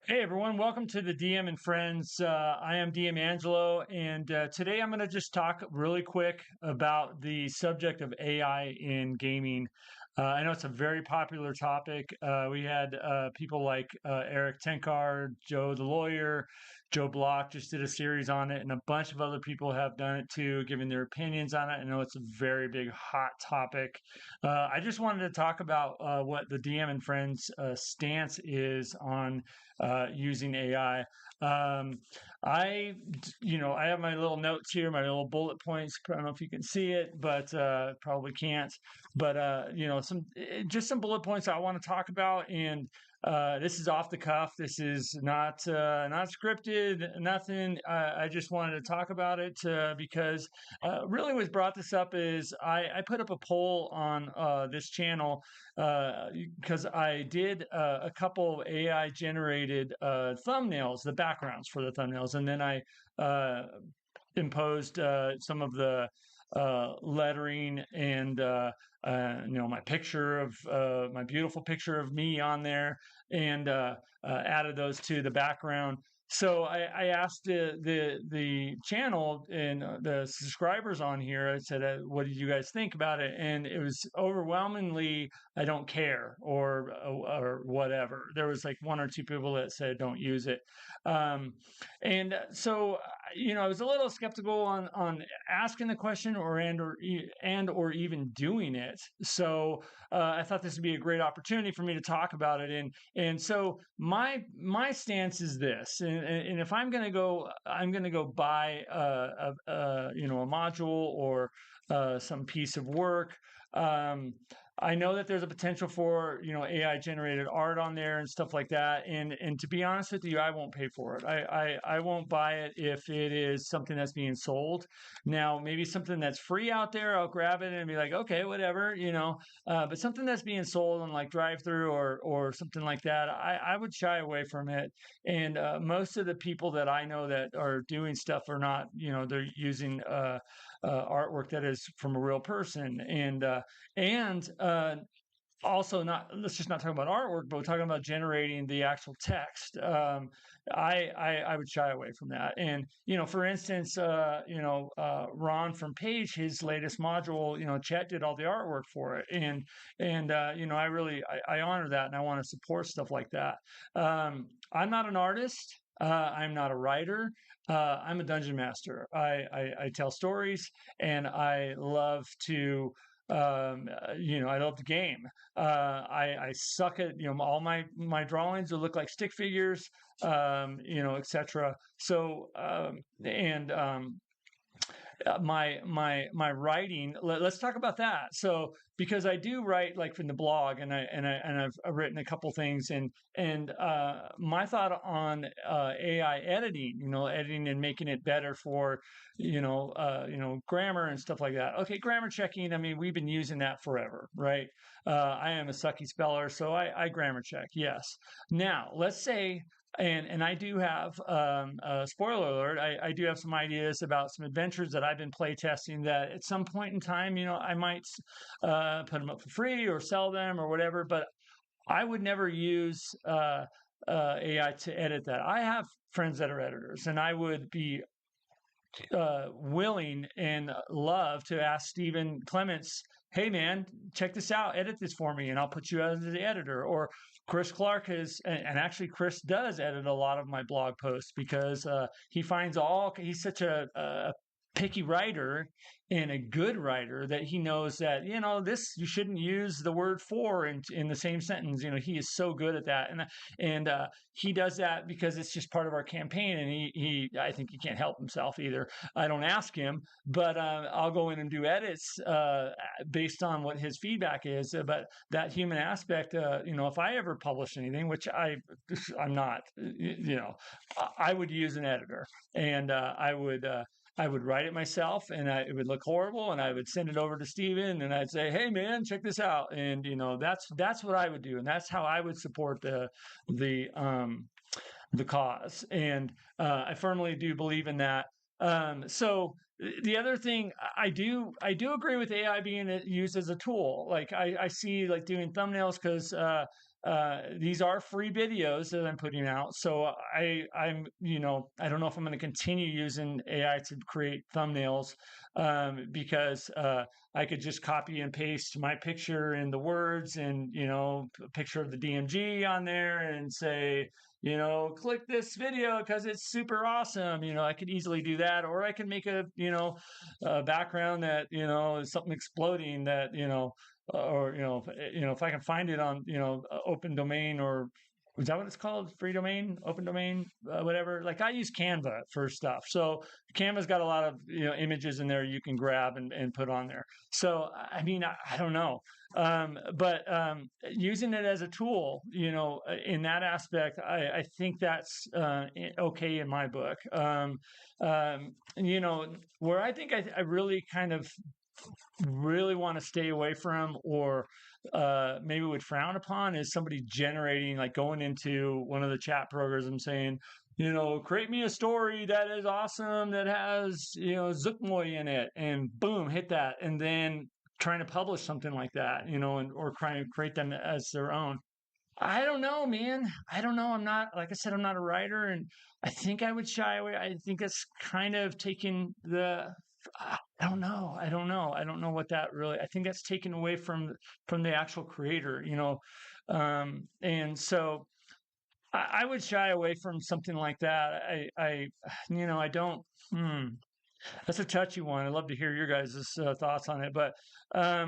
Hey everyone, welcome to the DM and Friends. I am DM Angelo, and today I'm going to just talk really quick about the subject of AI in gaming. I know it's a very popular topic. We had people like Eric Tenkar, Joe the lawyer, Joe Block just did a series on it, and a bunch of other people have done it too, giving their opinions on it. I know it's a very big, hot topic. I just wanted to talk about what the DM and Friends stance is on using AI. Um, I have my little notes here, my little bullet points. I don't know if you can see it, but probably can't. But just some bullet points I want to talk about, and this is off the cuff. This is not scripted, nothing. I just wanted to talk about it because really what brought this up is I put up a poll on this channel because I did a couple AI generated thumbnails, the backgrounds for the thumbnails, and then I imposed some of the lettering and my picture of my beautiful picture of me on there, and added those to the background. So I asked the channel and the subscribers on here. I said, "What did you guys think about it?" And it was overwhelmingly, "I don't care," or whatever. There was like one or two people that said, "Don't use it." Um, and so I was a little skeptical on asking the question or even doing it. So I thought this would be a great opportunity for me to talk about it. And so my stance is this. And if I'm going to go, I'm going to go buy a module or some piece of work. I know that there's a potential for AI generated art on there and stuff like that. And to be honest with you, I won't pay for it. I won't buy it if it is something that's being sold. Now, maybe something that's free out there, I'll grab it and be like, okay, whatever. But something that's being sold on like drive through or something like that, I would shy away from it. And most of the people that I know that are doing stuff are not, they're using artwork that is from a real person. And also, not let's just not talk about artwork, but we're talking about generating the actual text. I would shy away from that. And for instance, Ron from Page, his latest module, Chet did all the artwork for it, and I honor that, and I want to support stuff like that. I'm not an artist. I'm not a writer. I'm a dungeon master. I tell stories, and I love to I love the game. I suck at all my drawings will look like stick figures, etc. So and my writing. Let's talk about that. So because I do write like from the blog, and I've written a couple things, and my thought on AI editing, editing and making it better for grammar and stuff like that. Okay, grammar checking. I mean, we've been using that forever, right? I am a sucky speller, so I grammar check. Yes. Now let's say and I do have spoiler alert. I do have some ideas about some adventures that I've been play testing. That at some point in time, I might put them up for free or sell them or whatever. But I would never use AI to edit that. I have friends that are editors, and I would be willing and love to ask Stephen Clements, "Hey man, check this out, edit this for me, and I'll put you as the editor." Or Chris Clark is, and actually Chris does edit a lot of my blog posts because he's such a picky writer and a good writer that he knows that this you shouldn't use the word "for" in the same sentence. He is so good at that, and he does that because it's just part of our campaign, and he I think he can't help himself either. I don't ask him, but I'll go in and do edits based on what his feedback is. But that human aspect, if I ever publish anything, which I'm not, I would use an editor, and I would write it myself, and it would look horrible, and I would send it over to Steven, and I'd say, "Hey, man, check this out." And that's what I would do, and that's how I would support the cause. And I firmly do believe in that. So the other thing I do agree with AI being used as a tool. Like I see like doing thumbnails because these are free videos that I'm putting out. So I'm, I don't know if I'm going to continue using AI to create thumbnails, because I could just copy and paste my picture and the words and, a picture of the DMG on there and say, click this video because it's super awesome. I could easily do that, or I can make a background that, is something exploding that, or if I can find it on open domain, or is that what it's called, free domain, open domain, whatever. Like I use Canva for stuff, so Canva's got a lot of images in there you can grab and put on there. So I mean, I don't know, but using it as a tool, in that aspect, I think that's okay in my book. Where I think I really kind of really want to stay away from, or maybe would frown upon, is somebody generating, like going into one of the chat programs and saying, create me a story that is awesome, that has, Zookmoy in it, and boom, hit that. And then trying to publish something like that, or trying to create them as their own. I don't know, man. I don't know. I'm not, like I said, I'm not a writer, and I think I would shy away. I think it's kind of taking the. I don't know. I don't know. I don't know what that really. I think that's taken away from the actual creator, and so I would shy away from something like that. I don't. That's a touchy one. I'd love to hear your guys' thoughts on it. But, I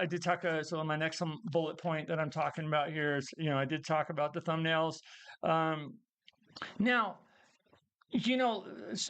did talk, so my next bullet point that I'm talking about here is, I did talk about the thumbnails. Now,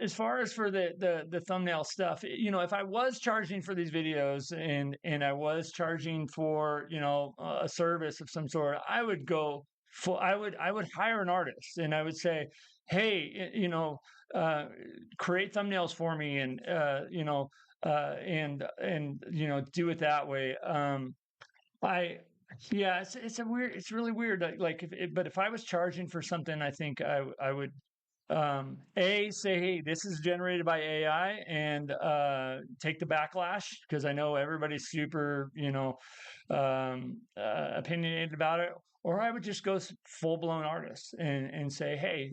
as far as for the thumbnail stuff, if I was charging for these videos, and I was charging for, a service of some sort, I would go full. I would hire an artist, and I would say, hey, create thumbnails for me, and do it that way. I Yeah, it's really weird. Like but if I was charging for something, I think I would say, hey, this is generated by AI, and take the backlash, because I know everybody's super opinionated about it. Or I would just go full blown artist, and say, hey,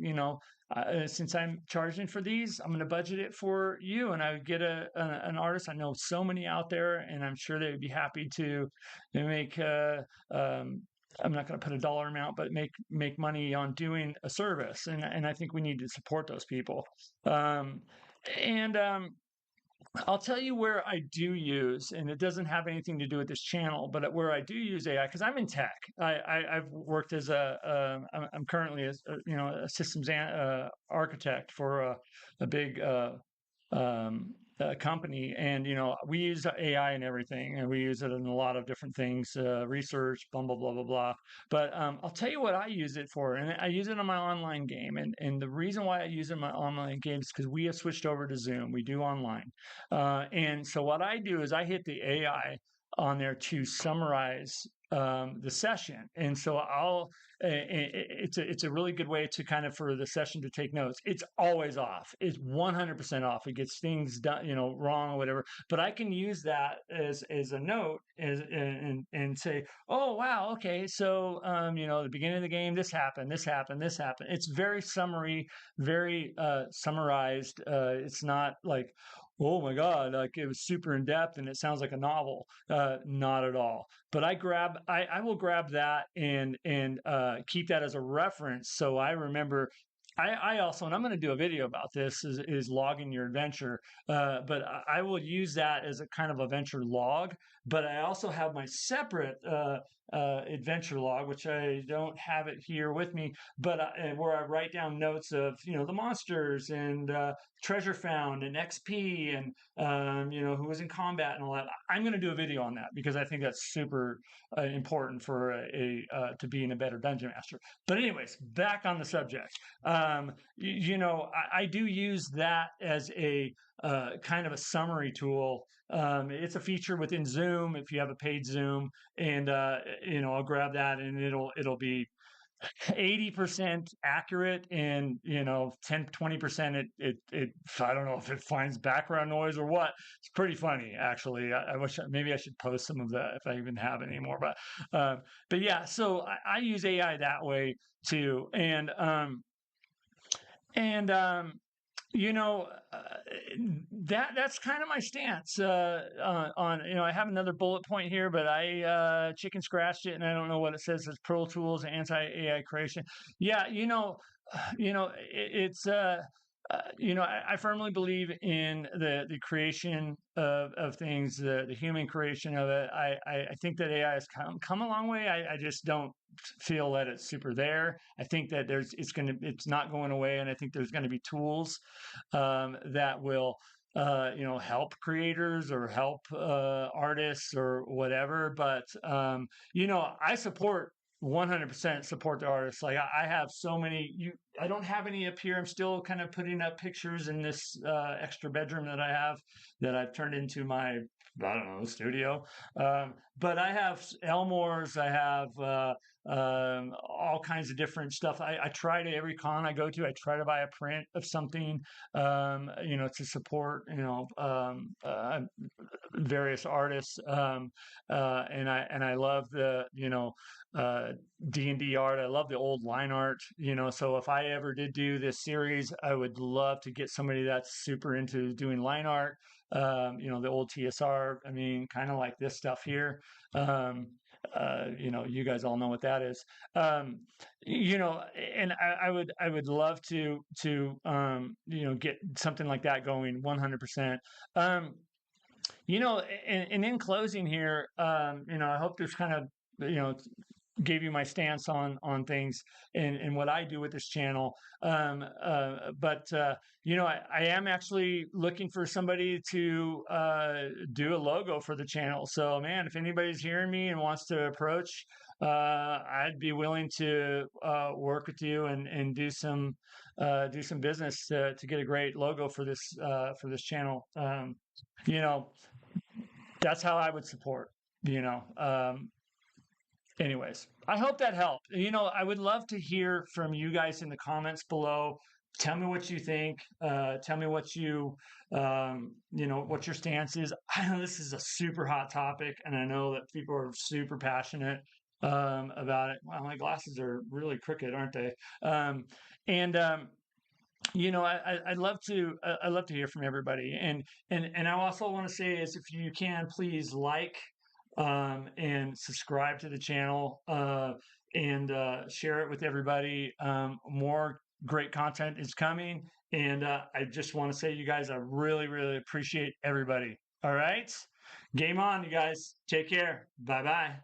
since I'm charging for these, I'm going to budget it for you, and I would get an artist. I know so many out there, and I'm sure they would be happy to make I'm not going to put a dollar amount, but make money on doing a service, and I think we need to support those people. Um, and I'll tell you where I do use, and it doesn't have anything to do with this channel, but where I do use AI, because I'm in tech. I've worked as I'm currently a systems architect for a big company, and we use AI and everything, and we use it in a lot of different things, research, blah blah blah blah blah. But I'll tell you what I use it for, and I use it in my online game, and the reason why I use it in my online game is because we have switched over to Zoom. We do online, and so what I do is I hit the AI on there to summarize the session, and so it's a really good way to kind of, for the session, to take notes. It's always off. It's 100% off. It gets things done, wrong or whatever. But I can use that as a note, and say, oh wow, okay, so the beginning of the game, this happened, this happened, this happened. It's very summary, very summarized. It's not like, oh my god, like it was super in depth and it sounds like a novel. Not at all. But I will grab that and keep that as a reference, so I remember. I also, and I'm going to do a video about this, is logging your adventure. But I will use that as a kind of adventure log. But I also have my separate adventure log, which I don't have it here with me, but where I write down notes of the monsters, and treasure found, and XP, and who was in combat and all that. I'm going to do a video on that, because I think that's super important for to being a better dungeon master. But anyways, back on the subject. I do use that as a kind of a summary tool. It's a feature within Zoom if you have a paid Zoom, and I'll grab that, and it'll be 80% accurate, and 10-20% it I don't know if it finds background noise or what. It's pretty funny, actually. I wish maybe I should post some of that if I even have it anymore. But yeah, so I use AI that way too. And you know uh, that's kind of my stance on, I have another bullet point here, but I chicken scratched it and I don't know what it says. It's pro tools, anti AI creation. Yeah, it's I firmly believe in the creation of things, the human creation of it. I think that AI has come a long way. I just don't feel that it's super there. I think that it's not going away, and I think there's going to be tools that will help creators or help artists or whatever. But I support 100% support the artists. Like I have so many. I don't have any up here. I'm still kind of putting up pictures in this extra bedroom that I have, that I've turned into my, I don't know, studio. But I have Elmores. I have all kinds of different stuff. I try to, every con I go to, I try to buy a print of something, to support, various artists. And I love the, D&D art. I love the old line art, so if I ever did do this series, I would love to get somebody that's super into doing line art. The old TSR, I mean, kind of like this stuff here. Um, you guys all know what that is. Um, and I would love to get something like that going 100%. Um, and in closing here, I hope there's kind of, gave you my stance on things and what I do with this channel. But I am actually looking for somebody to do a logo for the channel. So man, if anybody's hearing me and wants to approach, I'd be willing to work with you and do some business to get a great logo for this channel. You know, that's how I would support. You know, anyways, I hope that helped. I would love to hear from you guys in the comments below. Tell me what you think. Tell me what your stance is. I know this is a super hot topic, and I know that people are super passionate about it. Wow, my glasses are really crooked, aren't they? And I'd love to hear from everybody. And I also want to say is, if you can, please like and subscribe to the channel, and share it with everybody. More great content is coming, and I just want to say, you guys, I really, really appreciate everybody. All right, game on, you guys. Take care. Bye bye.